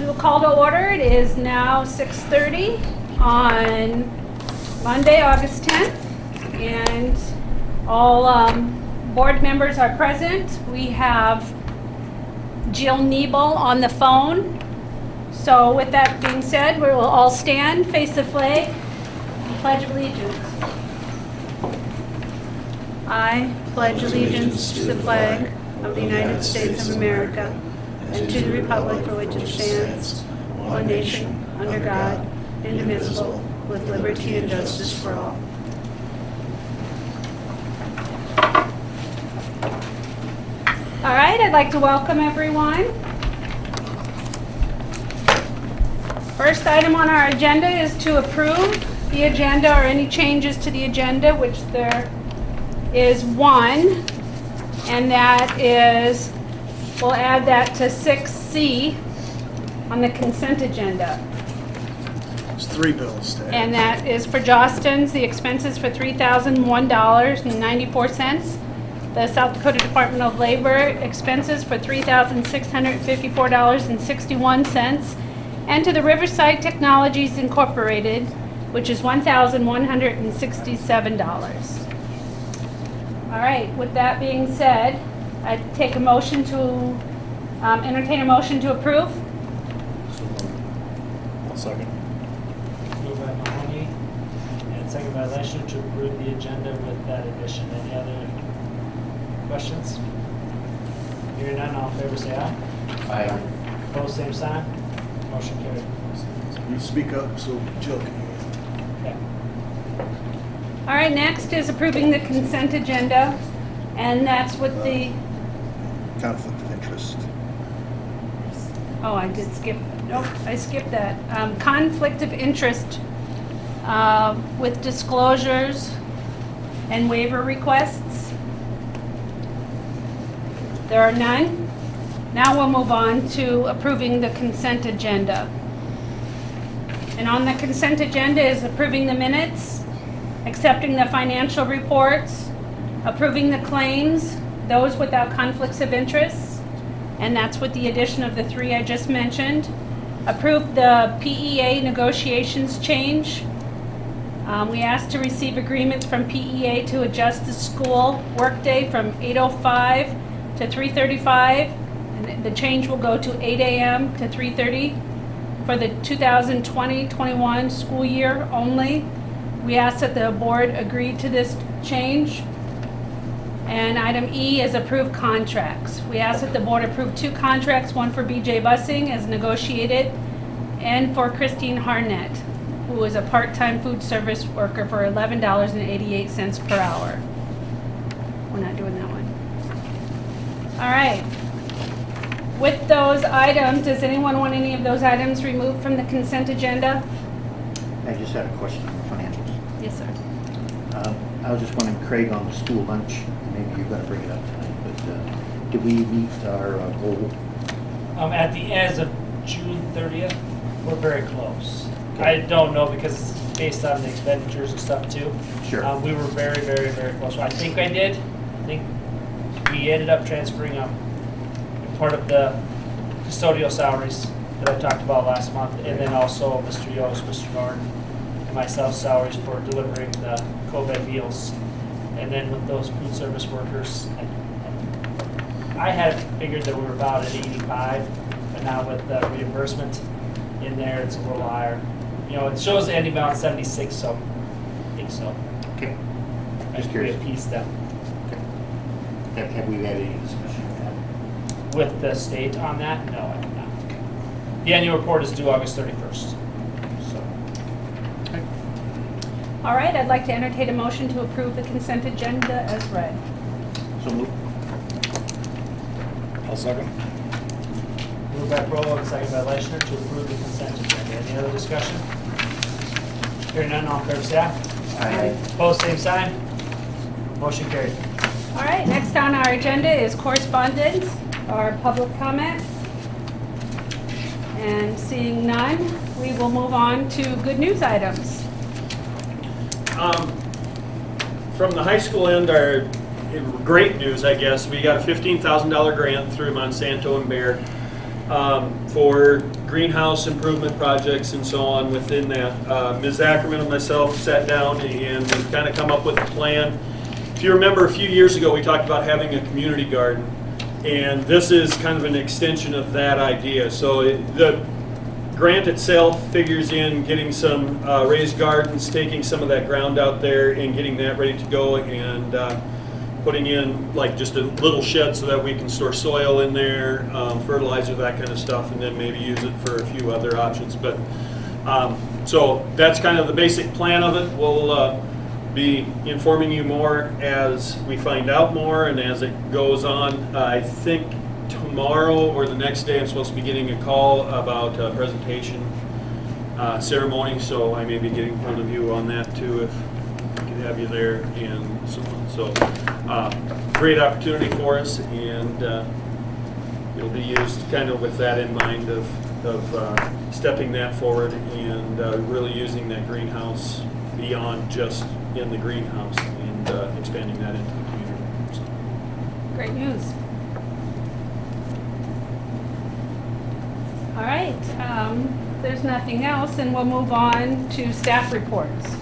will call to order. It is now 6:30 on Monday, August 10th, and all board members are present. We have Jill Niebel on the phone. So with that being said, we will all stand, face the flag, and pledge allegiance. I pledge allegiance to the flag of the United States of America and to the republic for which it stands, one nation, under God, indivisible, with liberty and justice for all. All right, I'd like to welcome everyone. First item on our agenda is to approve the agenda or any changes to the agenda, which there is one, and that is, we'll add that to 6C on the consent agenda. There's 3 bills today. And that is for Jostens, the expenses for $3,001.94. The South Dakota Department of Labor expenses for $3,654.61. And to the Riverside Technologies Incorporated, which is $1,167. All right, with that being said, I take a motion to, entertain a motion to approve. I'll second. Moved by Mahoney and second by Leishner to approve the agenda with that addition. Any other questions? Hearing none, all in favor say aye. Aye. Opposed, same sign. Motion carried. You speak up so Jill can hear. Okay. All right, next is approving the consent agenda, and that's with the, Conflict of interest. oh, I did skip, nope, I skipped that. Conflict of interest with disclosures and waiver requests. There are none. Now we'll move on to approving the consent agenda. And on the consent agenda is approving the minutes, accepting the financial reports, approving the claims, those without conflicts of interest, and that's with the addition of the 3 I just mentioned. Approve the PEA negotiations change. We asked to receive agreements from PEA to adjust the school workday from 8:05 to 3:35. And the change will go to 8 a.m. to 3:30 for the 2020-21 school year only. We ask that the board agree to this change. And item E is approve contracts. We ask that the board approve 2 contracts, one for BJ Busing as negotiated, and for Christine Harnett, who is a part-time food service worker for $11.88 per hour. We're not doing that one. All right. With those items, does anyone want any of those items removed from the consent agenda? I just had a question on the financials. Yes, sir. I was just wondering, Craig, on the school lunch, maybe you're going to bring it up tonight, but did we meet our goal? As of June 30th, we're very close. I don't know because it's based on the expenditures and stuff too. Sure. We were very, very, very close. I think I did. I think we ended up transferring part of the custodial salaries that I talked about last month, and then also Mr. Yost, Mr. Norton, and myself salaries for delivering the COVID meals. And then with those food service workers, I had figured that we were about at 85, but now with the reimbursement in there, it's a little higher. You know, it shows the ending balance 76, so I think so. Okay. I Just think curious. we appeased them. Have we had any discussion with that? With the state on that? No, I did not. The annual report is due August 31st. So, All right, I'd like to entertain a motion to approve the consent agenda as read. So moved. I'll second. moved by Provo and seconded by Leishner to approve the consent agenda. Any other discussion? Hearing none, all in favor say aye. Aye. Opposed, same sign. Motion carried. All right, next on our agenda is correspondence or public comment. And seeing none, we will move on to good news items. From the high school end, our great news, I guess, we got a $15,000 grant through Monsanto and Bayer for greenhouse improvement projects and so on within that. Ms. Ackerman and myself sat down and we've kind of come up with a plan. If you remember a few years ago, we talked about having a community garden, and this is kind of an extension of that idea. So the grant itself figures in getting some raised gardens, taking some of that ground out there and getting that ready to go, and putting in like just a little shed so that we can store soil in there, fertilizer, that kind of stuff, and then maybe use it for a few other options. But so that's kind of the basic plan of it. We'll be informing you more as we find out more and as it goes on. I think tomorrow or the next day I'm supposed to be getting a call about a presentation ceremony, so I may be getting hold of you on that too if I could have you there and so on. So great opportunity for us, and it'll be used kind of with that in mind of stepping that forward and really using that greenhouse beyond just in the greenhouse and expanding that into the community. So. Great news. All right, there's nothing else, and we'll move on to staff reports.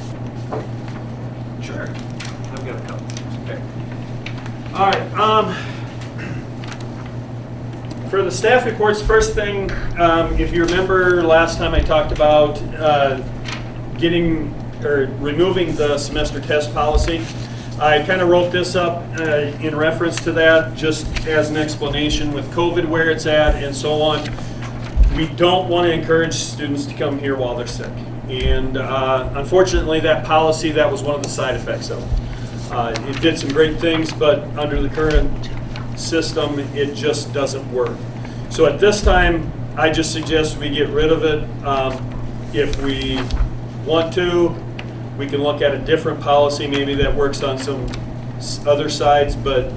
Sure. I've got a couple. Okay. All right. For the staff reports, first thing, if you remember last time I talked about removing the semester test policy. I kind of wrote this up in reference to that, just as an explanation with COVID where it's at and so on. We don't want to encourage students to come here while they're sick. And unfortunately, that policy, that was one of the side effects of it. It did some great things, but under the current system, it just doesn't work. So at this time, I just suggest we get rid of it. If we want to, we can look at a different policy maybe that works on some other sides, but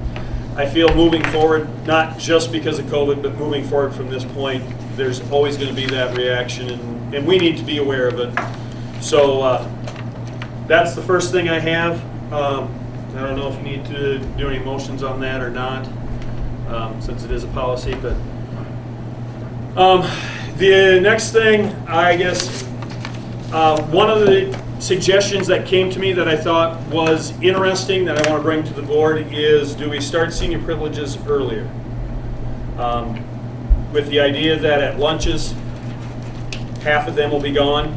I feel moving forward, not just because of COVID, but moving forward from this point, there's always going to be that reaction, and we need to be aware of it. So that's the first thing I have. I don't know if you need to do any motions on that or not, since it is a policy, but the next thing, I guess, one of the suggestions that came to me that I thought was interesting that I want to bring to the board is, do we start senior privileges earlier? With the idea that at lunches, half of them will be gone.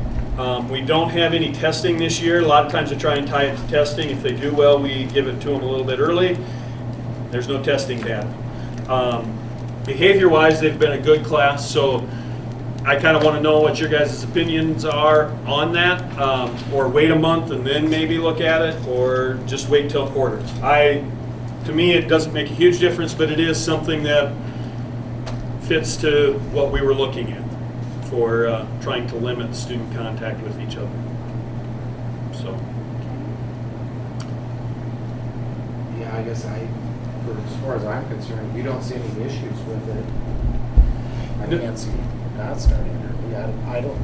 We don't have any testing this year. A lot of times we try and tie it to testing. If they do well, we give it to them a little bit early. There's no testing data. Behavior-wise, they've been a good class, so I kind of want to know what your guys' opinions are on that, or wait a month and then maybe look at it, or just wait till quarter. To me, it doesn't make a huge difference, but it is something that fits to what we were looking at for trying to limit student contact with each other. So. Yeah, I guess as far as I'm concerned, we don't see any issues with it. I can't see not starting early. I don't.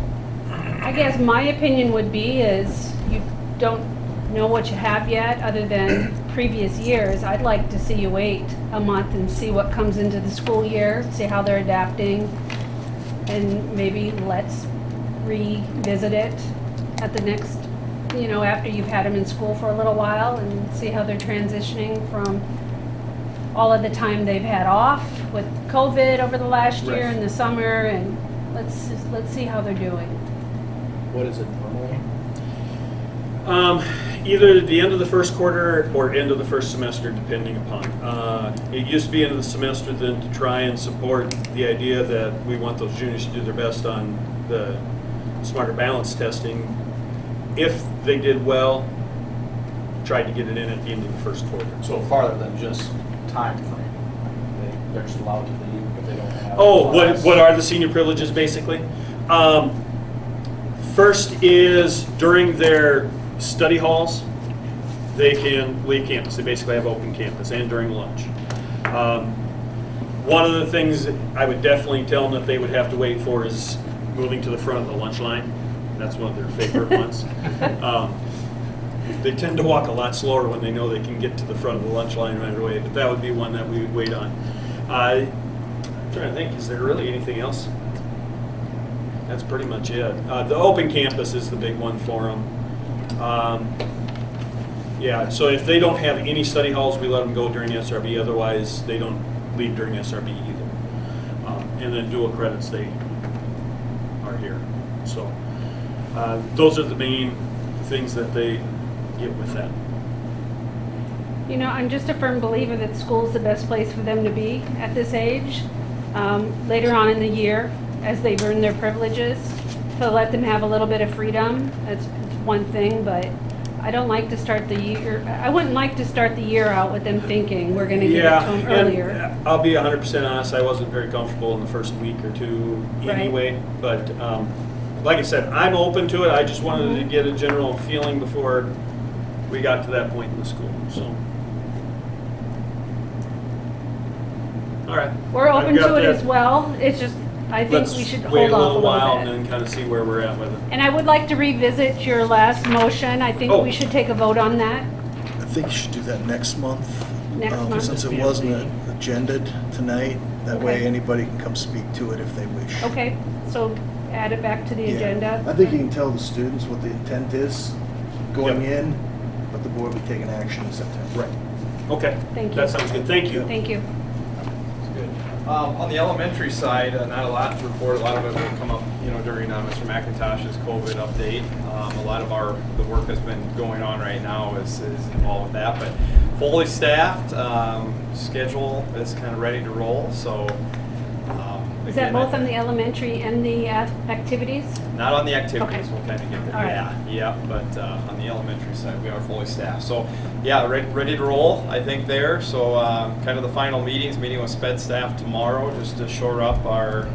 I guess my opinion would be is you don't know what you have yet other than previous years. I'd like to see you wait a month and see what comes into the school year, see how they're adapting, and maybe let's revisit it at the next, after you've had them in school for a little while and see how they're transitioning from all of the time they've had off with COVID over the last year and the summer, and let's see how they're doing. What is it normally? Either the end of the first quarter or end of the first semester, depending upon. It used to be end of the semester then to try and support the idea that we want those juniors to do their best on the Smarter Balance testing. If they did well, tried to get it in at the end of the first quarter. So farther than just time frame. They're just allowed to leave if they don't have. Oh, class. what are the senior privileges basically? First is during their study halls, they can leave campus. They basically have open campus, and during lunch. One of the things that I would definitely tell them that they would have to wait for is moving to the front of the lunch line. That's one of their favorite ones. They tend to walk a lot slower when they know they can get to the front of the lunch line right away, but that would be one that we would wait on. I'm trying to think, is there really anything else? That's pretty much it. The open campus is the big one for them. Yeah, so if they don't have any study halls, we let them go during SRB. Otherwise, they don't leave during SRB either. And then dual credits, they are here. So those are the main things that they get with that. You know, I'm just a firm believer that school's the best place for them to be at this age. Later on in the year, as they've earned their privileges, to let them have a little bit of freedom. It's one thing, but I don't like to start the year, I wouldn't like to start the year out with them thinking we're going to give it to them earlier. And I'll be 100% honest, I wasn't very comfortable in the first week or two anyway. But like I said, I'm open to it. I just wanted to get a general feeling before we got to that point in the school. So, all right. We're open I've got to it that. as well. It's just, I think Let's we should wait hold a off a little little while bit. and then kind of see where we're at with it. And I would like to revisit your last motion. I think Oh. we should take a vote on that. I think you should do that next month. Next month? Since it wasn't agended tonight, that way Okay. anybody can come speak to it if they wish. Okay, so add it back to the Yeah. agenda. I think you can tell the students what the intent is going in, but the board will be taking action in September. Right. Okay. Thank you. That sounds good. Thank you. Thank you. That's good. On the elementary side, not a lot to report. A lot of it will come up, during Mr. McIntosh's COVID update. A lot of the work that's been going on right now is involved with that, but fully staffed. Schedule is kind of ready to roll. So. Is that again, both on the elementary and the activities? Not on the activities, Okay. we'll kind of get there. All right. Yeah, but on the elementary side, we are fully staffed. So, yeah, ready to roll, I think, there. So, kind of the final meeting with SPED staff tomorrow, just to shore up our,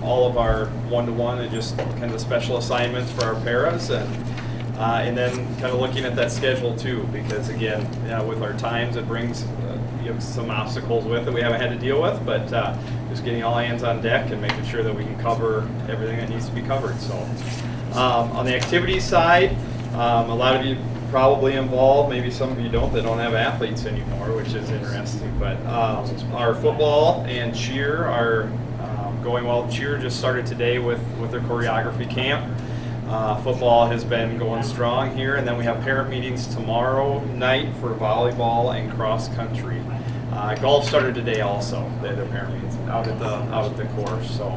all of our one-to-one and just kind of special assignments for our paras, and then kind of looking at that schedule too, because again, with our times, it brings some obstacles with it we haven't had to deal with, but just getting all hands on deck and making sure that we can cover everything that needs to be covered. So on the activities side, a lot of you probably involved, maybe some of you don't, they don't have athletes anymore, which is interesting, but our football and cheer are going well. Cheer just started today with their choreography camp. Football has been going strong here, and then we have parent meetings tomorrow night for volleyball and cross country. Golf started today also. Their parent meetings out at the course. So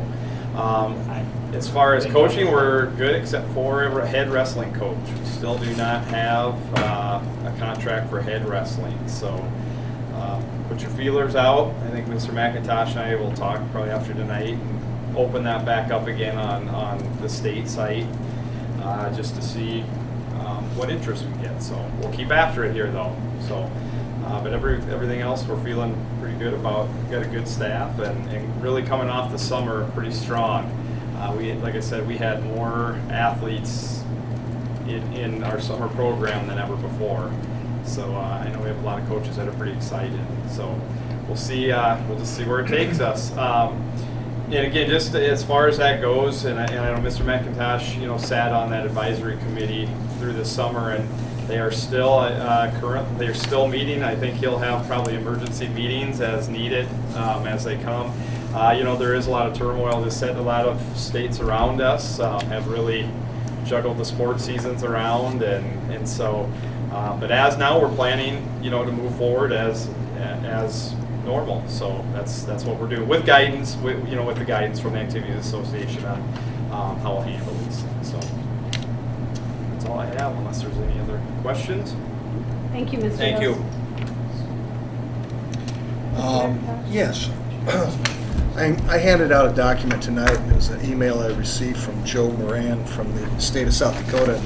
as far as coaching, we're good except for a head wrestling coach. We still do not have a contract for head wrestling. So put your feelers out. I think Mr. McIntosh and I will talk probably after tonight and open that back up again on the state site. Just to see what interest we get. So we'll keep after it here though. So, but everything else we're feeling pretty good about. We've got a good staff and really coming off the summer pretty strong. Like I said, we had more athletes in our summer program than ever before. So I know we have a lot of coaches that are pretty excited. So we'll see. We'll just see where it takes us. And again, just as far as that goes, and I know Mr. McIntosh, sat on that advisory committee through the summer, and they are still they're still meeting. I think he'll have probably emergency meetings as needed as they come. There is a lot of turmoil. A lot of states around us have really juggled the sports seasons around, and so. But as now we're planning, to move forward as normal. So that's what we're doing with guidance, with the guidance from the Activities Association on how we'll handle these things. So that's all I have, unless there's any other questions. Thank you, Mr. Thank you. Yes. I handed out a document tonight. It was an email I received from Joe Moran from the state of South Dakota.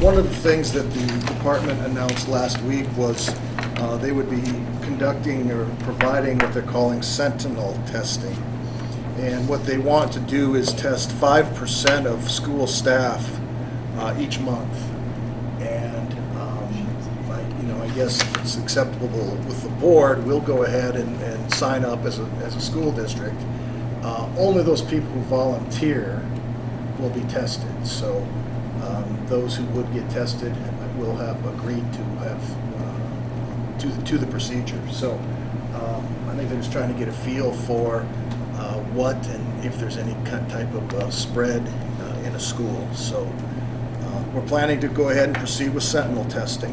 One of the things that the department announced last week was they would be conducting or providing what they're calling sentinel testing. And what they want to do is test 5% of school staff each month. And I guess if it's acceptable with the board, we'll go ahead and sign up as a school district. Only those people who volunteer will be tested. So those who would get tested will have agreed to have to the procedure. So I think they're just trying to get a feel for what and if there's any type of spread a school. So we're planning to go ahead and proceed with sentinel testing.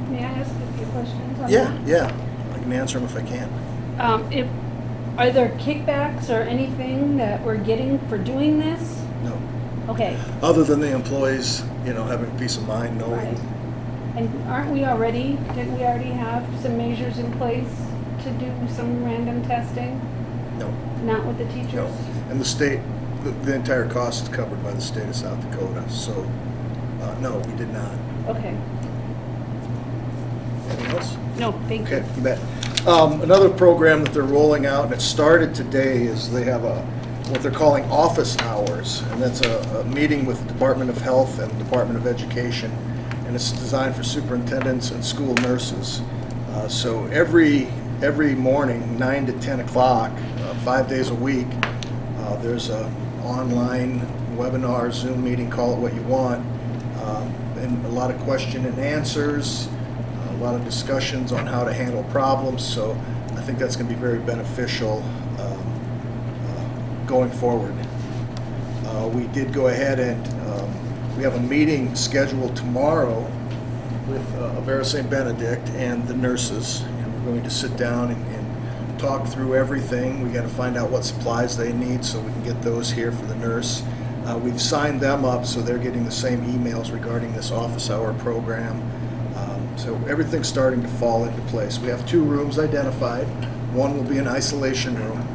May I ask a few questions on Yeah, that? yeah, I can answer them if I can. Are there kickbacks or anything that we're getting for doing this? No, Okay, other than the employees, having peace of mind, right. knowing. And didn't we already have some measures in place to do some random testing? No, Not with the no. teachers? And the state, the entire cost is covered by the state of South Dakota, so, no, we did not. Okay, Anything else? no, thank you. Okay, you bet. Another program that they're rolling out, and it started today, is they have what they're calling office hours, and that's a meeting with the Department of Health and Department of Education, and it's designed for superintendents and school nurses. So every morning, 9 to 10 o'clock, 5 days a week, there's a online webinar, Zoom meeting, call it what you want, and a lot of question and answers, a lot of discussions on how to handle problems. So I think that's going to be very beneficial going forward. We did go ahead and we have a meeting scheduled tomorrow with Avera St. Benedict and the nurses, and we're going to sit down and talk through everything. We got to find out what supplies they need so we can get those here for the nurse. We've signed them up so they're getting the same emails regarding this office hour program. So everything's starting to fall into place. We have 2 rooms identified. One will be an isolation room,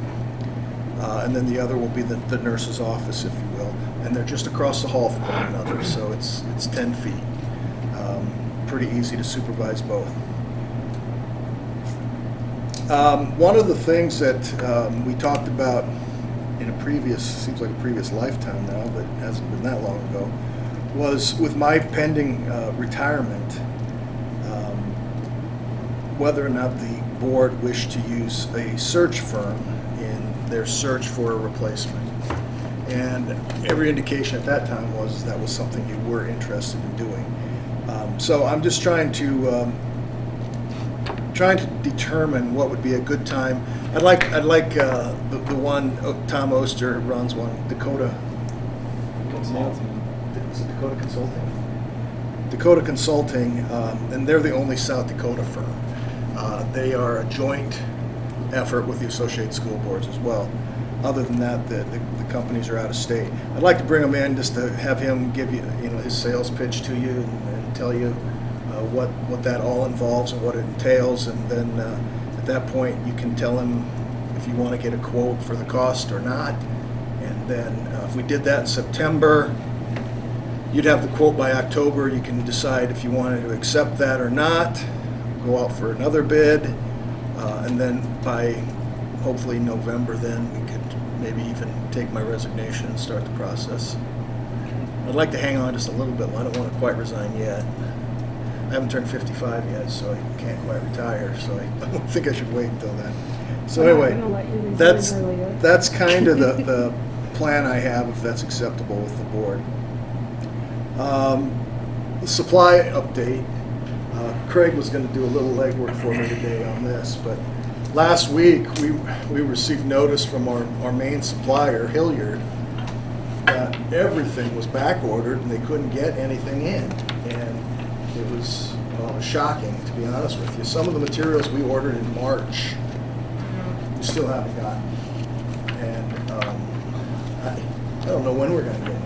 and then the other will be the nurse's office, if you will. And they're just across the hall from one another, so it's 10 feet. Pretty easy to supervise both. One of the things that we talked about in seems like a previous lifetime now, but it hasn't been that long ago, was with my pending retirement, whether or not the board wished to use a search firm in their search for a replacement. And every indication at that time was that was something you were interested in doing. So I'm just trying to determine what would be a good time. I'd like the one Tom Oster runs one, Dakota Consulting. Is it Dakota Consulting? Dakota Consulting, and they're the only South Dakota firm. They are a joint effort with the Associated School Boards as well. Other than that, the companies are out of state. I'd like to bring him in just to have him give you his sales pitch to you and tell you what that all involves and what it entails, and then at that point you can tell him if you want to get a quote for the cost or not. And then if we did that in September, you'd have the quote by October. You can decide if you wanted to accept that or not, go out for another bid, and then by hopefully November, then we could maybe even take my resignation and start the process. I'd like to hang on just a little bit. I don't want to quite resign yet. I haven't turned 55 yet, so I can't quite retire, so I don't think I should wait until then. So I'm not anyway, gonna let you resign earlier. that's kind of the plan I have, if that's acceptable with the board. The supply update. Craig was going to do a little legwork for me today on this, but last week we received notice from our main supplier, Hilliard, that everything was back ordered and they couldn't get anything in. And it was shocking, to be honest with you. Some of the materials we ordered in March, we still haven't gotten. And I don't know when we're going to get them.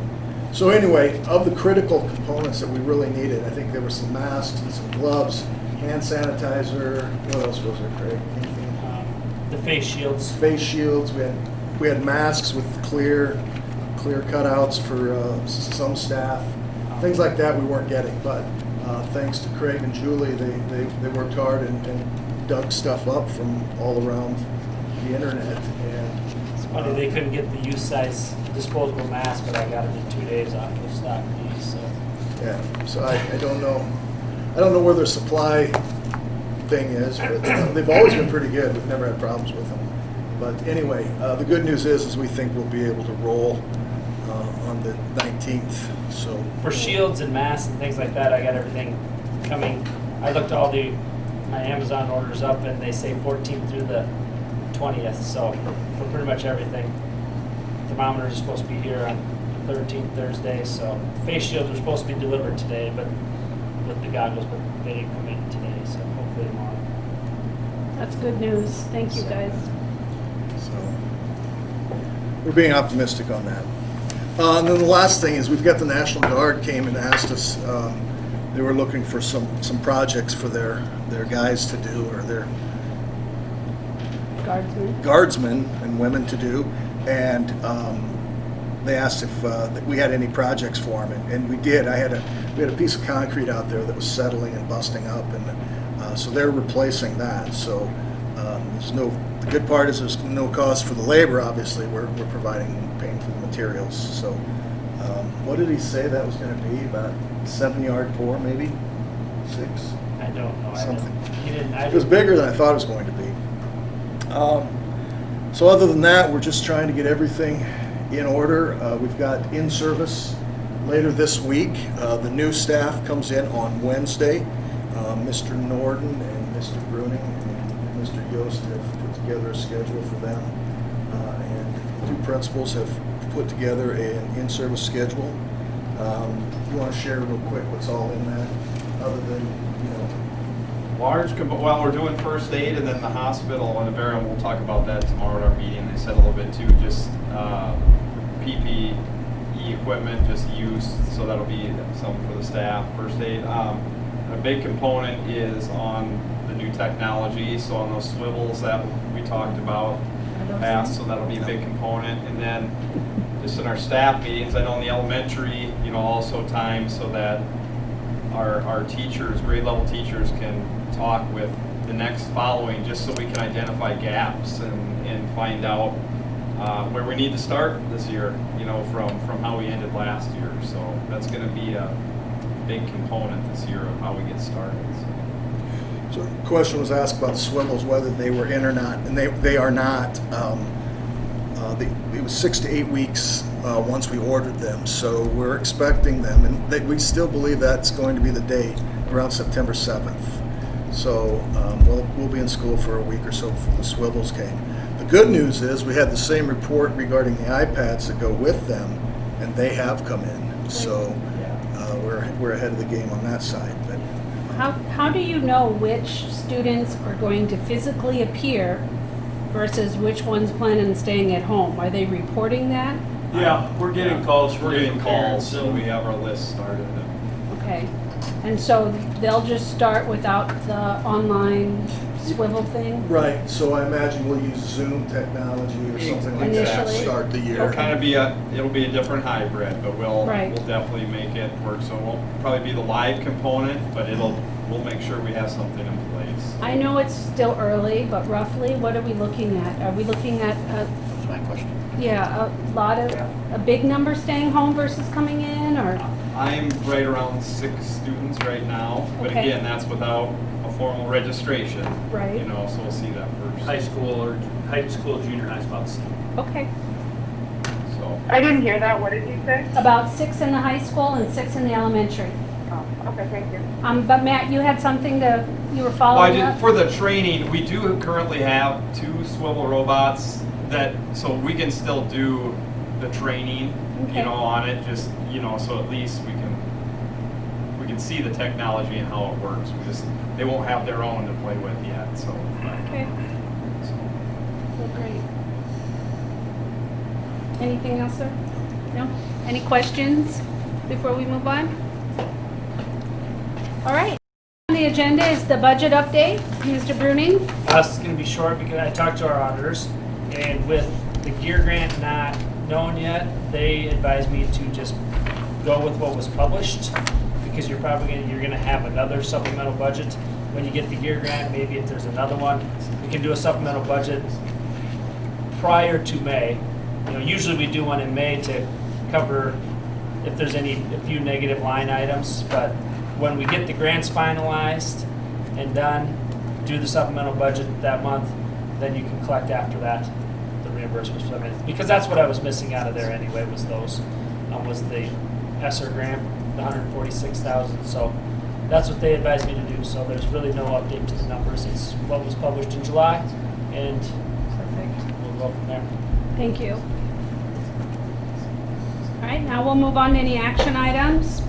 So anyway, of the critical components that we really needed, I think there were some masks and some gloves, hand sanitizer. What else was there, Craig? Anything? The face shields. Face shields. We had masks with clear cutouts for some staff. Things like that we weren't getting, but thanks to Craig and Julie, they worked hard and dug stuff up from all around the internet. And It's funny, they couldn't get the youth-size disposable mask, but I got it in 2 days off of stock fees, so. yeah, so I don't know. I don't know where their supply thing is, but they've always been pretty good. We've never had problems with them. But anyway, the good news is we think we'll be able to roll on the 19th. So For shields and masks and things like that, I got everything coming. I looked all my Amazon orders up, and they say 14th through the 20th, so for pretty much everything. thermometers are supposed to be here on 13th Thursday, so face shields are supposed to be delivered today, but with the goggles, but they didn't come in today, so hopefully tomorrow. That's good news. Thank you, guys. So we're being optimistic on that. And then the last thing is we've got the National Guard came and asked us, they were looking for some projects for their guys to do, or their guardsmen and women to do, and they asked if we had any projects for them, and we did. We had a piece of concrete out there that was settling and busting up, and so they're replacing that. So the good part is there's no cost for the labor. Obviously, we're paying for the materials. So what did he say that was going to be? About 7-yard pour, maybe 6. I don't know. Something. It It was bigger than I thought it was going to be. So other than that, we're just trying to get everything in order. We've got in-service later this week. The new staff comes in on Wednesday. Mr. Norden and Mr. Bruning and Mr. Yost have put together a schedule for them. And 2 principals have put together an in-service schedule. You want to share real quick what's all in that, other than, Well, we're doing first aid, and then the hospital and the burial, we'll talk about that tomorrow at our meeting. They said a little bit too, just PPE equipment just used, so that'll be something for the staff, first aid. A big component is on the new technology, so on those swivels that we talked about past, so that'll be a big component. And then just in our staff meetings, I know in the elementary, also time so that our teachers, grade level teachers, can talk with the next following, just so we can identify gaps and find out where we need to start this year, from how we ended last year. So that's going to be a big component this year of how we get started. So the question was asked about swivels, whether they were in or not, and they are not. It was 6 to 8 weeks once we ordered them, so we're expecting them, and we still believe that's going to be the date, around September 7th. So we'll be in school for a week or so before the swivels came. The good news is we had the same report regarding the iPads that go with them, and they have come in. So we're ahead of the game on that side. But How do you know which students are going to physically appear versus which ones plan on staying at home? Are they reporting that? Yeah, we're getting calls from We're getting calls, parents, so we have our list started. Okay. And so they'll just start without the online swivel thing? right, so I imagine we'll use Zoom technology or something like that to Initially? start the year. It'll kind of it'll be a different hybrid, but we'll definitely make it work. So it won't probably be the live component, but we'll make sure we have something in place. I know it's still early, but roughly, what are we looking at? Are we looking at, That's my question. a big number staying home versus coming in, or? I'm right around 6 students right now, but Okay. again, that's without a formal registration. Right. So we'll see that first. high school, junior high, about the same. Okay. So I didn't hear that. What did you say? About 6 in the high school and 6 in the elementary. Oh, okay, thank you. But Matt, you had something you were Well, following up? for the training, we do currently have 2 swivel robots so we can still do the training, Okay. on it, just, so at least we can see the technology and how it works. They won't have their own to play with yet, so. Okay. so. Well, great. Anything else, sir? No? Any questions before we move on? All right. On the agenda is the budget update. Mr. Bruning? This is going to be short because I talked to our auditors, and with the gear grant not known yet, they advised me to just go with what was published, because you're going to have another supplemental budget when you get the gear grant. Maybe if there's another one, we can do a supplemental budget prior to May. Usually we do one in May to cover if there's a few negative line items, but when we get the grants finalized and done, do the supplemental budget that month, then you can collect after that the reimbursements for them. Because that's what I was missing out of there anyway, was the ESSER grant, the $146,000. So that's what they advised me to do. So there's really no update to the numbers. It's what was published in July, and Perfect. we'll go from there. Thank you. right, now we'll move on to any action items.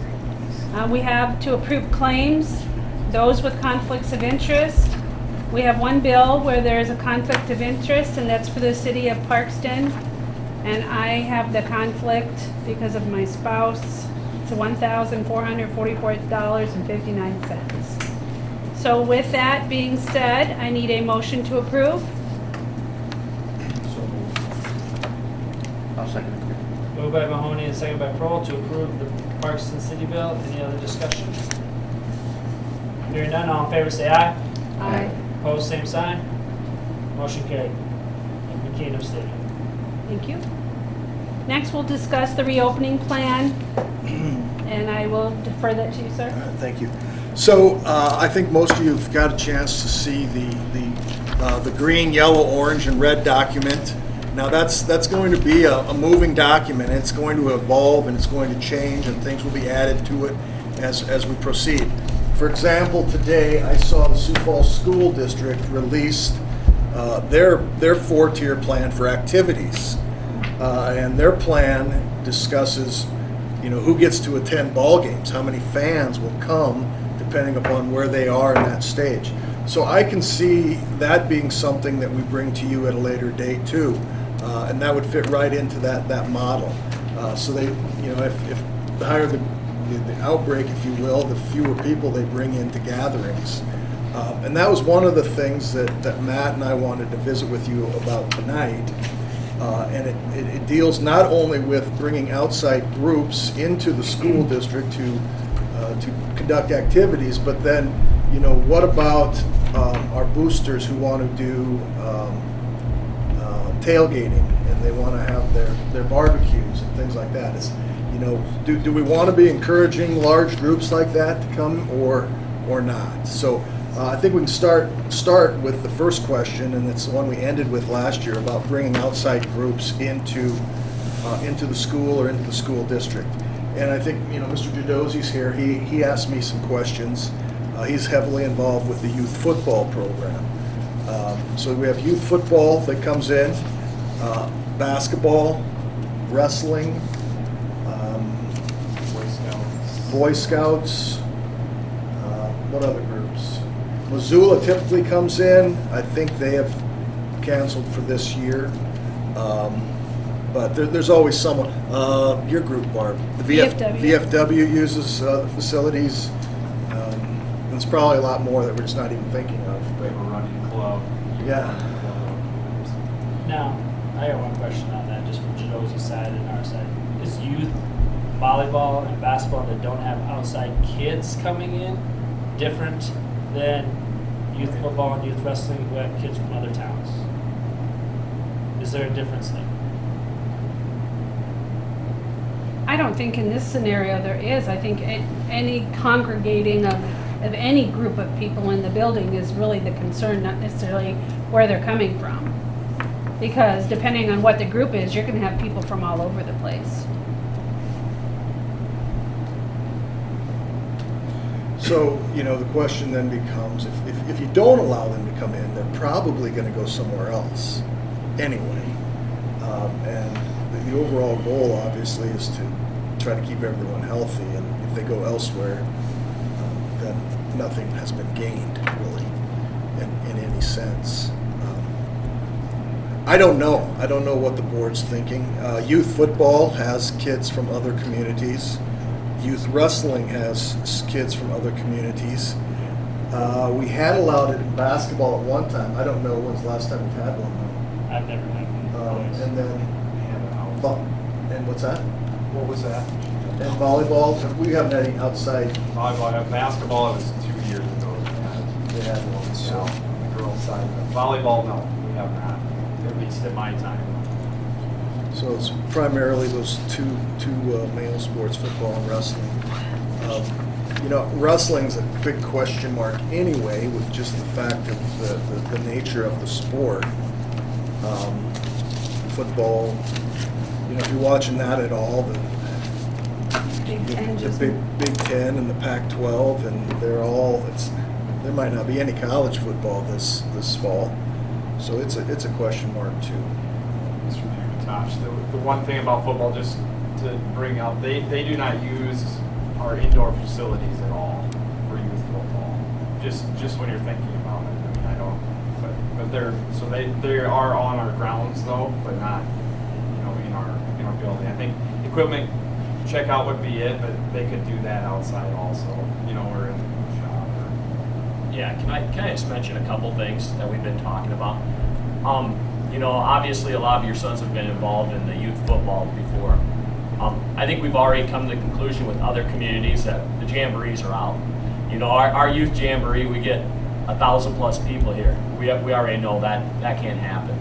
We have to approve claims, those with conflicts of interest. We have one bill where there is a conflict of interest, and that's for the city of Parkston. And I have the conflict because of my spouse. It's $1,444.59. So with that being said, I need a motion to approve. I'll second it. Moved by Mahoney and seconded by Prohl to approve the Parkston City Bill. Any other discussion? Hearing none, all in favor say aye. Aye. Opposed, same sign. Motion carried. McKean abstaining. Thank you. Next, we'll discuss the reopening plan, and I will defer that to you, sir. Thank you. So I think most of you have got a chance to see the green, yellow, orange, and red document. Now that's going to be a moving document. It's going to evolve and it's going to change, and things will be added to it as we proceed. For example, today I saw the Sioux Falls School District released their 4-tier plan for activities, and their plan discusses, who gets to attend ball games, how many fans will come, depending upon where they are in that stage. So I can see that being something that we bring to you at a later date too, and that would fit right into that model. So they, if the higher the outbreak, if you will, the fewer people they bring into gatherings. And that was one of the things that Matt and I wanted to visit with you about tonight. And it deals not only with bringing outside groups into the school district to conduct activities, but then, what about our boosters who want to do tailgating, and they want to have their barbecues and things like that? Do we want to be encouraging large groups like that to come or not? So I think we can start with the first question, and it's the one we ended with last year about bringing outside groups into the school or into the school district. And I think Mr. Jadosi's here. He asked me some questions. He's heavily involved with the youth football program. So we have youth football that comes in, basketball, wrestling, Boy Scouts, what other groups? Missoula typically comes in. I think they have canceled for this year. But there's always someone. Your group, Barb. The VFW uses the facilities. There's probably a lot more that we're just not even thinking of. They have a running club. Yeah. Now, I got one question on that, just from Jadosi's side and our side. Is youth volleyball and basketball that don't have outside kids coming in different than youth football and youth wrestling who have kids from other towns? Is there a difference there? I don't think in this scenario there is. I think any congregating of any group of people in the building is really the concern, not necessarily where they're coming from. Because depending on what the group is, you're going to have people from all over the place. So, the question then becomes, if you don't allow them to come in, they're probably going to go somewhere else anyway. And the overall goal, obviously, is to try to keep everyone healthy. And if they go elsewhere, then nothing has been gained, really, in any sense. I don't know. I don't know what the board's thinking. Youth football has kids from other communities. Youth wrestling has kids from other communities. We had allowed it in basketball at one time. I don't know when's the last time we've had one. I've never had one. And then, and what's that? What was that? And volleyball, we haven't had any outside. Volleyball, basketball, it was 2 years ago. They had one. So, on the girls' side. Volleyball, no, we have not, at least at my time. So it's primarily those two male sports, football and wrestling. Wrestling's a big question mark anyway, with just the fact of the nature of the sport. Football, if you're watching that at all, the Big Ten and the Pac-12, and there might not be any college football this fall, so it's a question mark too. Mr. McIntosh, the one thing about football, just to bring up, they do not use our indoor facilities at all for youth football. Just when you're thinking about it. I mean, I don't, but they are on our grounds though, but not, in our building. I think equipment checkout would be it, but they could do that outside also, or in the shop. Yeah, can I just mention a couple things that we've been talking about? Obviously a lot of your sons have been involved in the youth football before. I think we've already come to the conclusion with other communities that the jamborees are out. Our youth jamboree, we get 1,000+ people here. We already know that can't happen.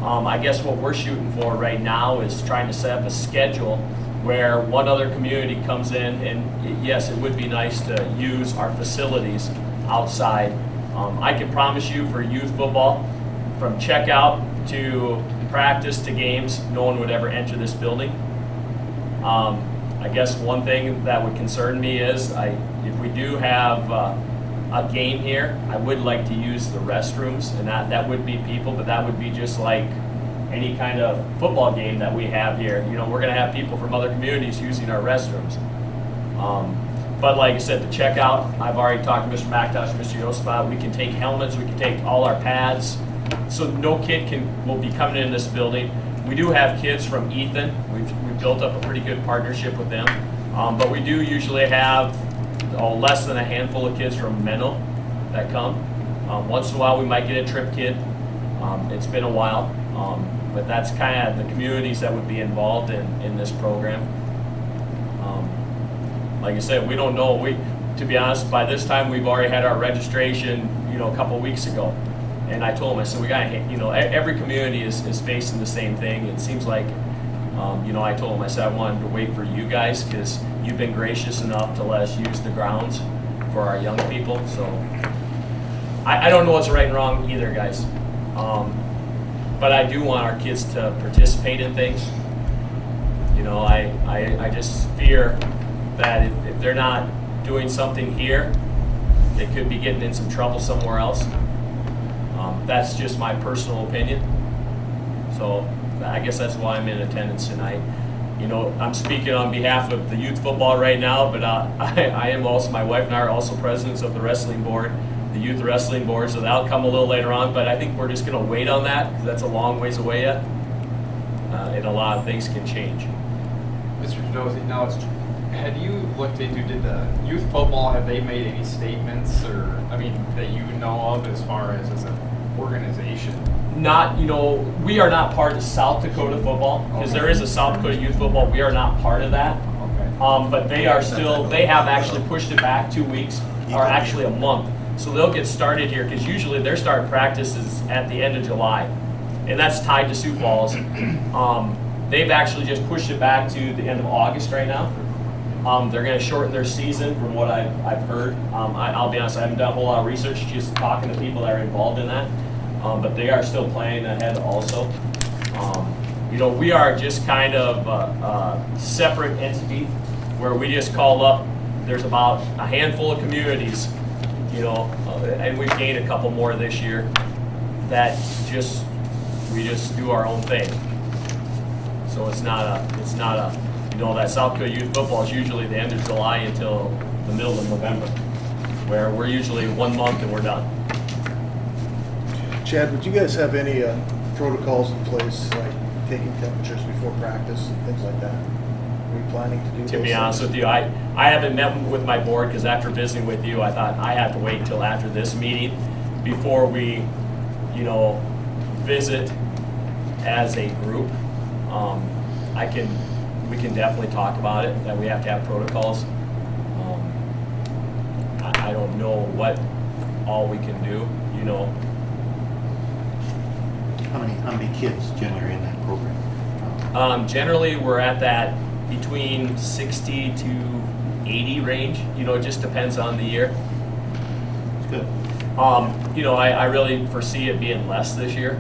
I guess what we're shooting for right now is trying to set up a schedule where one other community comes in, and yes, it would be nice to use our facilities outside. I can promise you for youth football, from checkout to practice to games, no one would ever enter this building. I guess one thing that would concern me is if we do have a game here, I would like to use the restrooms, and that would be people, but that would be just like any kind of football game that we have here. We're going to have people from other communities using our restrooms. But like I said, the checkout, I've already talked to Mr. McIntosh and Mr. Yospa. We can take helmets, we can take all our pads, so no kid will be coming in this building. We do have kids from Ethan. We've built up a pretty good partnership with them, but we do usually have less than a handful of kids from Menlo that come. Once in a while we might get a trip kid. It's been a while, but that's kind of the communities that would be involved in this program. Like I said, we don't know. To be honest, by this time we've already had our registration, a couple weeks ago. And I told them, I said, we got to, every community is facing the same thing. It seems like, I told them, I said, I wanted to wait for you guys because you've been gracious enough to let us use the grounds for our young people. So I don't know what's right and wrong either, guys. But I do want our kids to participate in things. I just fear that if they're not doing something here, they could be getting in some trouble somewhere else. That's just my personal opinion. So I guess that's why I'm in attendance tonight. I'm speaking on behalf of the youth football right now, but I am also, my wife and I are also presidents of the wrestling board, the youth wrestling board, so that'll come a little later on, but I think we're just going to wait on that because that's a long ways away yet, and a lot of things can change. Mr. Dozy, now had you looked into, did the youth football, have they made any statements that you know of as far as an organization? Not, we are not part of South Dakota football because there is a South Dakota youth football. We are not part of that. Okay. But they have actually pushed it back 2 weeks, or actually a month. So they'll get started here because usually their start practice is at the end of July. And that's tied to Sioux Falls. They've actually just pushed it back to the end of August right now. They're going to shorten their season from what I've heard. I'll be honest, I haven't done a whole lot of research, just talking to people that are involved in that. But they are still planning ahead also. We are just kind of a separate entity where we just call up, there's about a handful of communities, and we've gained a couple more this year that we just do our own thing. So it's not a, that South Dakota youth football is usually the end of July until the middle of November, where we're usually 1 month and we're done. Chad, would you guys have any protocols in place, like taking temperatures before practice and things like that? Are we planning to do those? To be honest with you, I haven't met with my board because after visiting with you, I thought I had to wait until after this meeting before we, visit as a group. We can definitely talk about it, that we have to have protocols. I don't know what all we can do, How many kids generally are in that program? Generally, we're at that between 60 to 80 range. It just depends on the year. It's good. I really foresee it being less this year.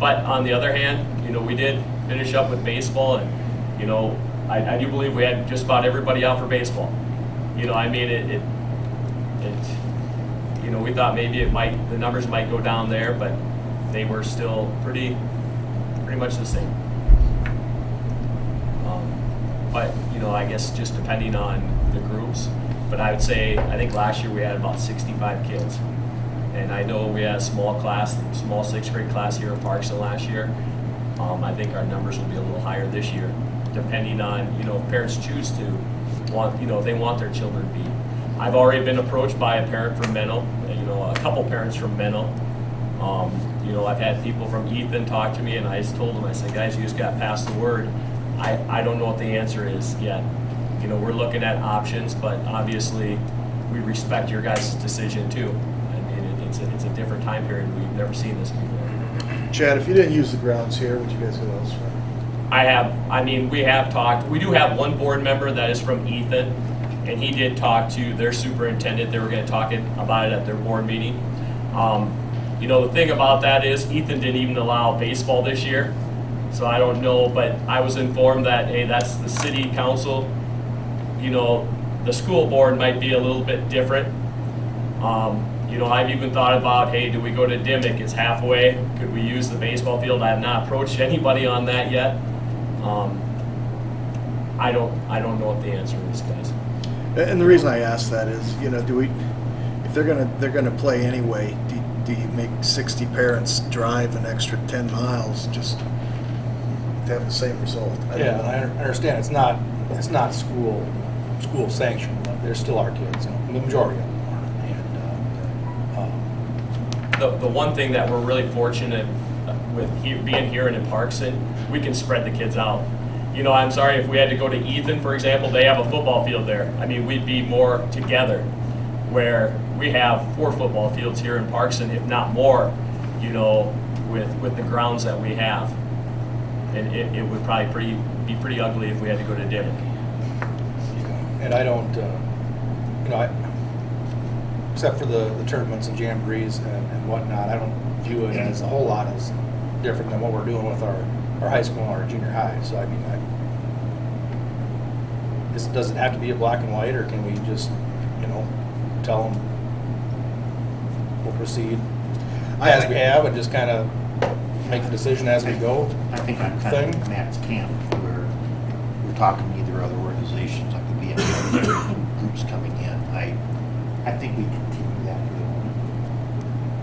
But on the other hand, we did finish up with baseball, and I do believe we had just about everybody out for baseball. We thought maybe the numbers might go down there, but they were still pretty much the same. but, I guess just depending on the groups. But I would say, I think last year we had about 65 kids. And I know we had a small sixth grade class here in Parkston last year. I think our numbers will be a little higher this year, depending on, if parents choose to they want their children to be. I've already been approached by a parent from Menlo, a couple parents from Menlo. I've had people from Ethan talk to me, and I just told them, I said, guys, you just got past the word. I don't know what the answer is yet. We're looking at options, but obviously we respect your guys' decision too. I mean, it's a different time period. We've never seen this before. Chad, if you didn't use the grounds here, would you guys go elsewhere? We have talked. We do have one board member that is from Ethan, and he did talk to their superintendent. They were going to talk about it at their board meeting. The thing about that is Ethan didn't even allow baseball this year, so I don't know, but I was informed that, hey, that's the city council. The school board might be a little bit different. I've even thought about, hey, do we go to Dimmick? It's halfway. Could we use the baseball field? I have not approached anybody on that yet. I don't know what the answer is, guys. And the reason I ask that is, if they're gonna play anyway, do you make 60 parents drive an extra 10 miles just to have the same result? Yeah, I understand it's not school sanctioned, but there still are kids, the majority of them are. The one thing that we're really fortunate with being here and in Parkston, we can spread the kids out. I'm sorry if we had to go to Ethan, for example, they have a football field there. I mean, we'd be more together, where we have 4 football fields here in Parkston, if not more, with the grounds that we have. And it would probably be pretty ugly if we had to go to Dimmick. And I don't, except for the tournaments and jamborees and whatnot, I don't view it as a whole lot as different than what we're doing with our high school and our junior high. So I mean, does it have to be a black and white, or can we just, tell them we'll proceed as we have and just kind of make the decision as we go? I think I'm kind of in Matt's camp, where we're talking to either other organizations like the BMI groups coming in. I think we continue that for the moment.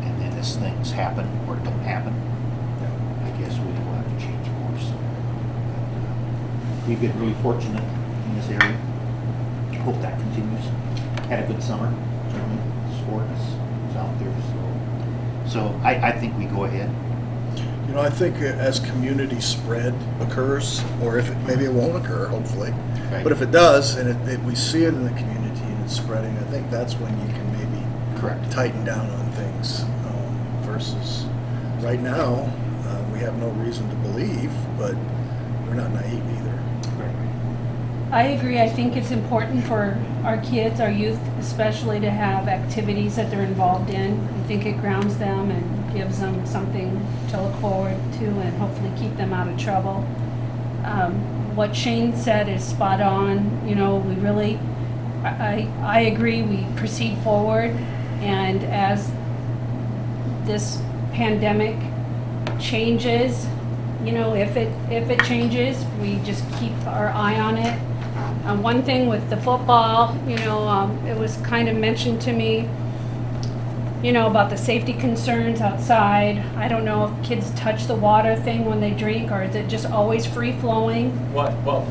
And then as things happen or don't happen, I guess we will have to change course. We've been really fortunate in this area. Hope that continues. Had a good summer, certainly. Sport is out there, so I think we go ahead. I think as community spread occurs, or maybe it won't occur, hopefully, Right. but if it does, and we see it in the community and it's spreading, I think that's when you can maybe Correct. tighten down on things versus right now, we have no reason to believe, but we're not naive either. I agree. I think it's important for our kids, our youth especially, to have activities that they're involved in. I think it grounds them and gives them something to look forward to and hopefully keep them out of trouble. What Shane said is spot on. We really, I agree, we proceed forward, and as this pandemic changes, if it changes, we just keep our eye on it. One thing with the football, it was kind of mentioned to me, about the safety concerns outside. I don't know if kids touch the water thing when they drink, or is it just always free flowing? Well,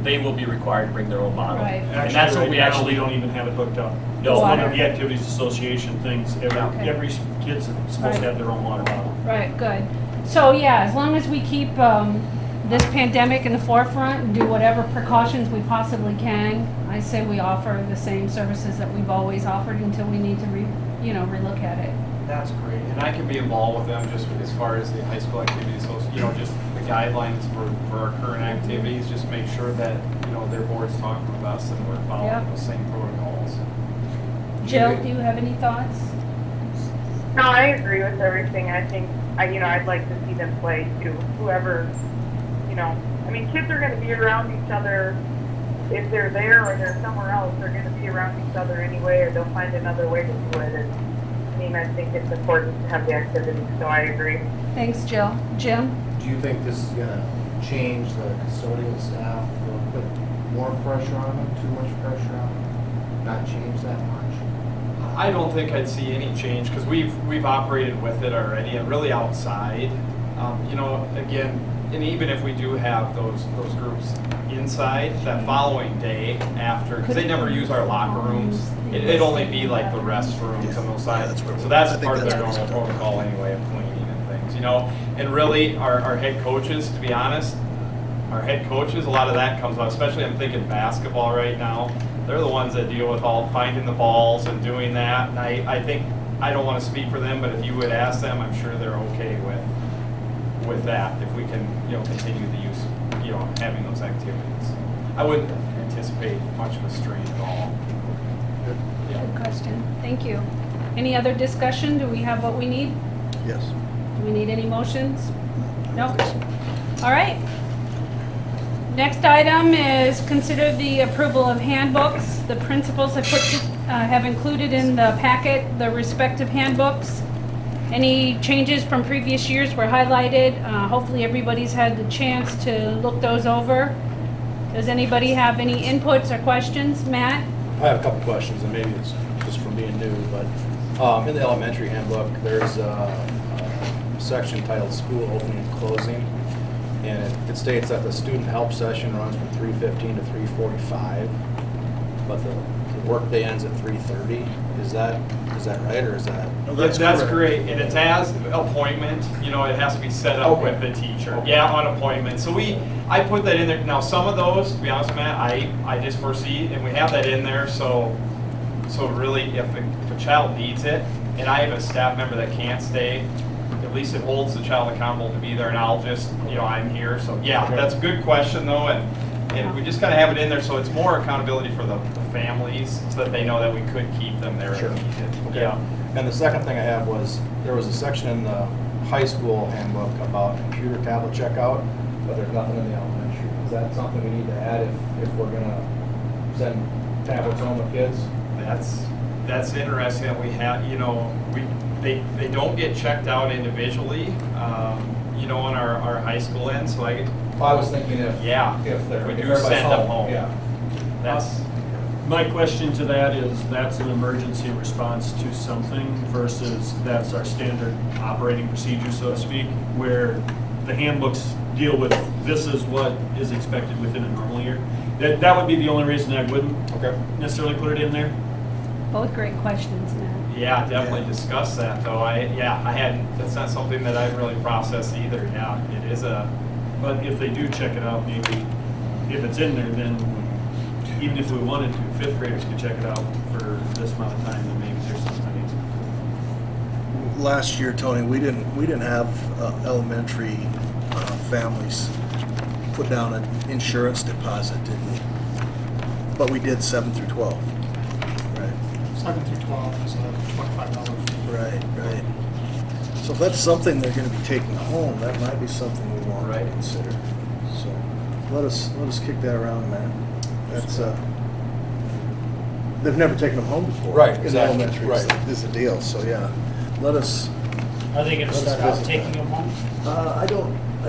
they will be required to bring their own bottle. Right. And that's what we actually don't even have it hooked up. No. It's one Water. of the Activities Association things. Okay. Every kid's supposed to have their own water bottle. Right, good. So yeah, as long as we keep this pandemic in the forefront and do whatever precautions we possibly can, I say we offer the same services that we've always offered until we need to relook at it. That's great, and I can be involved with them just as far as the high school activities, so, just the guidelines for our current activities, just make sure that, their board's talking with us and we're following Yep. those same protocols. Jill, do you have any thoughts? No, I agree with everything. I think, I'd like to see them play too. Whoever, kids are going to be around each other. If they're there or they're somewhere else, they're going to be around each other anyway, or they'll find another way to do it. And, I think it's important to have the activity, so I agree. Thanks, Jill. Jim? Do you think this is gonna change the custodial staff, will put more pressure on them, too much pressure on them, not change that much? I don't think I'd see any change because we've operated with it already and really outside. You know, again, and even if we do have those groups inside, that following day after, because they never use our locker rooms, it'd only be like the restrooms on those sides. So that's part of their normal protocol anyway of cleaning and things, you know. And really, our head coaches, to be honest, a lot of that comes out, especially I'm thinking basketball right now. They're the ones that deal with all finding the balls and doing that. And I think, I don't want to speak for them, but if you would ask them, I'm sure they're okay with that, if we can, you know, continue the use, you know, having those activities. I wouldn't anticipate much of a strain at all. Good question. Thank you. Any other discussion? Do we have what we need? Yes. Do we need any motions? No? All right. Next item is consider the approval of handbooks. The principals have included in the packet the respective handbooks. Any changes from previous years were highlighted. Hopefully everybody's had the chance to look those over. Does anybody have any inputs or questions? Matt? I have a couple questions, and maybe it's just from being new, but in the elementary handbook, there's a section titled School Opening and Closing, and it states that the student help session runs from 3:15 to 3:45, but the work day ends at 3:30. Is that right, or is that? No, that's great, and it's as appointment, you know, it has to be set up with the teacher. Okay. Yeah, on appointment. So I put that in there. Now, some of those, to be honest, Matt, I just foresee, and we have that in there, so really, if a child needs it, and I have a staff member that can't stay, at least it holds the child accountable to be there, and I'll just, you know, I'm here. So yeah, Okay. That's a good question though, and we just kind of have it in there, so it's more accountability for the families, so that they know that we could keep them there Sure. if needed. Okay. Yeah. And the second thing I have was, there was a section in the high school handbook about computer tablet checkout, but there's nothing in the elementary. Is that something we need to add if we're gonna send tablets home with kids? That's interesting that we have, you know, they don't get checked out individually, you know, on our high school end, so I was thinking if they're. we if do everybody's send them home. Yeah. That's, My question to that is, that's an emergency response to something versus that's our standard operating procedure, so to speak, where the handbooks deal with this is what is expected within a normal year. That would be the only reason I wouldn't necessarily put it in there. Both great questions, Matt. yeah, definitely discuss that though. That's not something that I've really processed either. Yeah, it is But if they do check it out, maybe if it's in there, then even if we wanted to, fifth graders could check it out for this amount of time, then maybe there's something. Last year, Tony, we didn't have elementary families put down an insurance deposit, did we? But we did 7 through 12. Right. 7 through 12 is $25. Right. So if that's something they're going to be taking home, that might be something we want to consider. So let us kick that around, man. That's they've never taken them home before. Right, In exactly, elementary right. is the deal. So yeah, let us. Are they gonna start out taking them home? I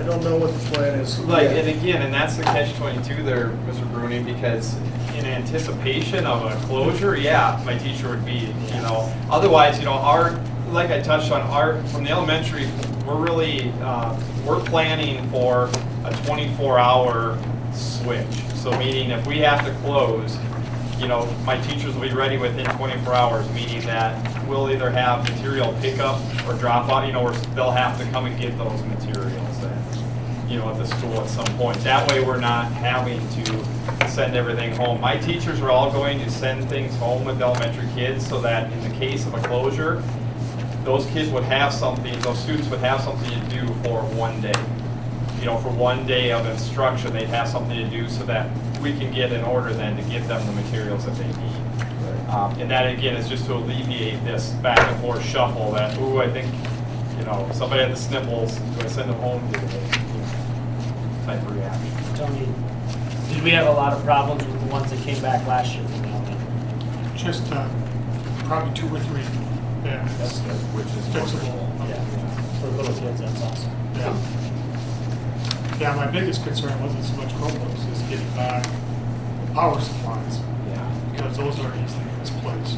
don't know what the plan is. like, yet. and again, and that's the catch-22 there, Mr. Bruni, because in anticipation of a closure, yeah, my teacher would be, you know, otherwise, you know, like I touched on, from the elementary, we're really, we're planning for a 24-hour switch. So meaning if we have to close, you know, my teachers will be ready within 24 hours, meaning that we'll either have material pickup or drop out, you know, or they'll have to come and get those materials then, you know, at the school at some point. That way we're not having to send everything home. My teachers are all going to send things home with elementary kids so that in the case of a closure, those kids would have something, those students would have something to do for one day. You know, for one day of instruction, they'd have something to do so that we can get an order then to get them the materials that they need. And that again is just to alleviate this back and forth shuffle that, ooh, I think, you know, somebody had the sniffles, do I send them home today? Type of reaction. Tony, did we have a lot of problems with the ones that came back last year from the elementary? Just probably 2 or 3. Yeah. That's good. Which is Fixable. Yeah, for little kids, that's awesome. Yeah. Yeah, my biggest concern wasn't so much Chromebooks, is getting back power supplies, Yeah. because those are easily misplaced.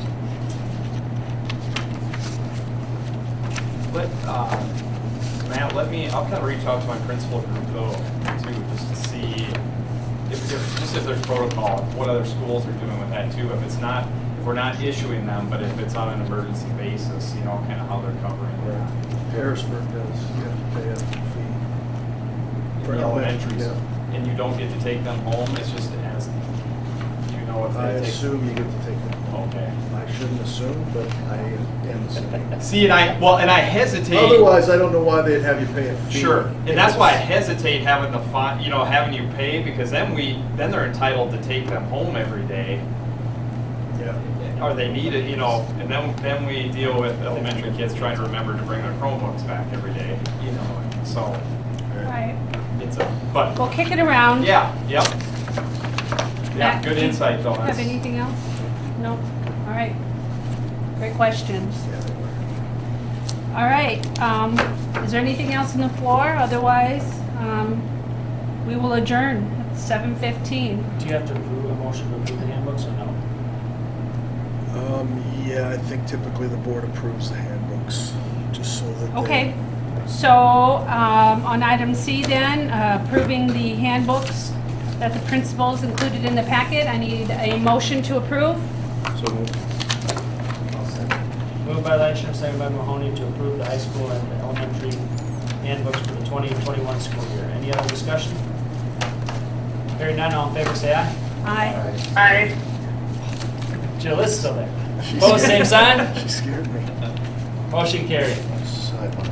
Matt, I'll kind of reach out to my principal group though, too, just to see if there's protocol, what other schools are doing with that too. If we're not issuing them, but if it's on an emergency basis, you know, kind of how they're covering that. Harrisburg does, you have to pay a fee. In For the elementaries, yeah. and you don't get to take them home, it's just as, do you know if I they take? assume you get to take them home. Okay. I shouldn't assume, but I am assuming. See, and I hesitate. Otherwise, I don't know why they'd have you pay a fee. Sure, and that's why I hesitate having having you pay, because then they're entitled to take them home every day, Yeah. or they need it, you know, and then we deal with elementary kids trying to remember to bring their Chromebooks back every day, you know, so Right. but We'll kick it around. yeah, yep. Yeah, Matt, good do you insight though. Have That's- anything else? No? All right. Great questions. Yeah, they were. All right, is there anything else on the floor? Otherwise, we will adjourn at 7:15. Do you have to approve a motion to approve the handbooks or no? Yeah, I think typically the board approves the handbooks, just so that they. Okay, so on item C then, approving the handbooks that the principals included in the packet, I need a motion to approve. So moved. Moved by Leishman, second by Mahoney to approve the high school and the elementary handbooks for the 2021 school year. Any other discussion? Hearing none, all in favor say aye. Aye. I, Jill is still there. She Opposed, scared- same sign. She scared me. Motion carried. Sidebar.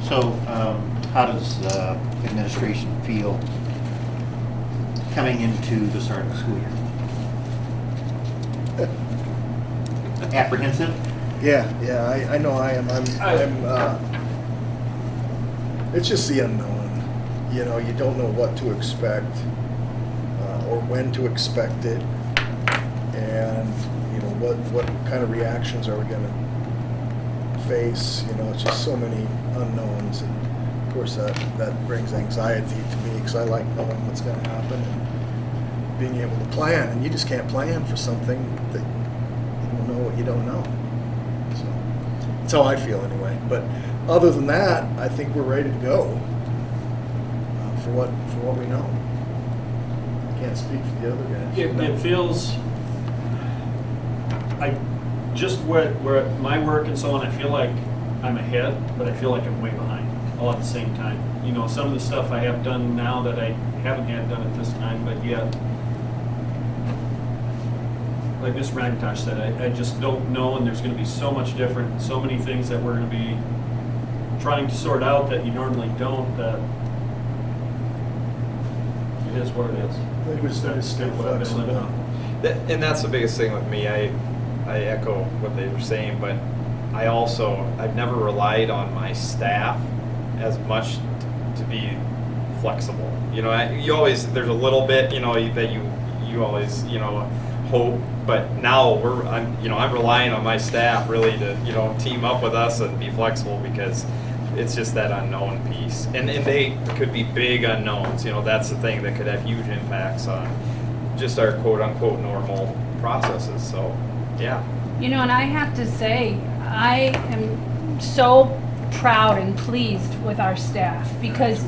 So, how does administration feel coming into the start of the school year? Apprehensive? Yeah, I know I am. It's just the unknown. You know, you don't know what to expect or when to expect it, and you know what kind of reactions are we going to face? You know, it's just so many unknowns, and of course that brings anxiety to me because I like knowing what's going to happen and being able to plan, and you just can't plan for something that you don't know what you don't know. So that's how I feel anyway. But other than that, I think we're ready to go for what we know. I can't speak for the other guys. It feels, just where my work and so on, I feel like I'm ahead, but I feel like I'm way behind all at the same time. You know, some of the stuff I have done now that I haven't had done at this time, but yet, like Ms. Ragntosh said, I just don't know, and there's going to be so much different, so many things that we're going to be trying to sort out that you normally don't, that it is what it is. We just gotta stay What I've been flexible. living on. And that's the biggest thing with me. I echo what they were saying, but I've never relied on my staff as much to be flexible. You know, there's a little bit, you know, that you always, you know, hope, but now I'm relying on my staff really to, you know, team up with us and be flexible, because it's just that unknown piece. And they could be big unknowns, you know, that's the thing that could have huge impacts on just our quote unquote normal processes. So, yeah. You know, and I have to say, I am so proud and pleased with our staff, because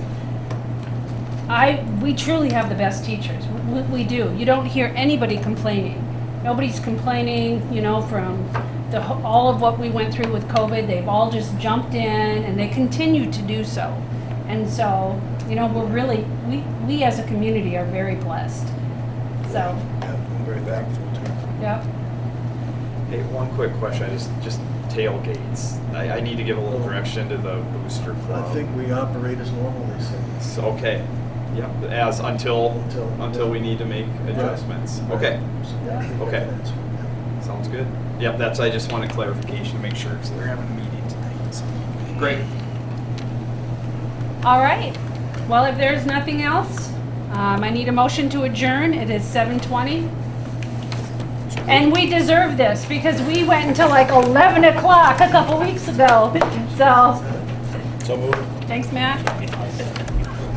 we truly have the best teachers. We do. You don't hear anybody complaining. Nobody's complaining, you know, from all of what we went through with COVID. They've all just jumped in, and they continue to do so. And so, you know, we as a community are very blessed. So, Yeah, I'm very thankful too. yep. Hey, one quick question. Just tailgates. I need to give a little direction to the booster club. I think we operate as normal, they say. So, okay. Yep. Until we need to make adjustments. Okay. Okay. Sounds good. Yep. I just wanted clarification to make sure, because they're having a meeting tonight. So. Great. All right. Well, if there's nothing else, I need a motion to adjourn. It is 7:20. And we deserve this, because we went until like 11 o'clock a couple weeks ago. So, So moved. thanks, Matt.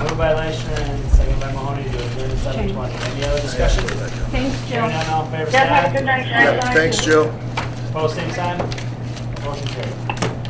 Moved by Leishman and second by Mahoney to adjourn at 7:20. Any other discussion? Thanks, Hearing Jill. none, all in favor, say Yes, have a aye. good night, Yeah, guys. thanks, Joe. Opposed, same sign. Motion carried.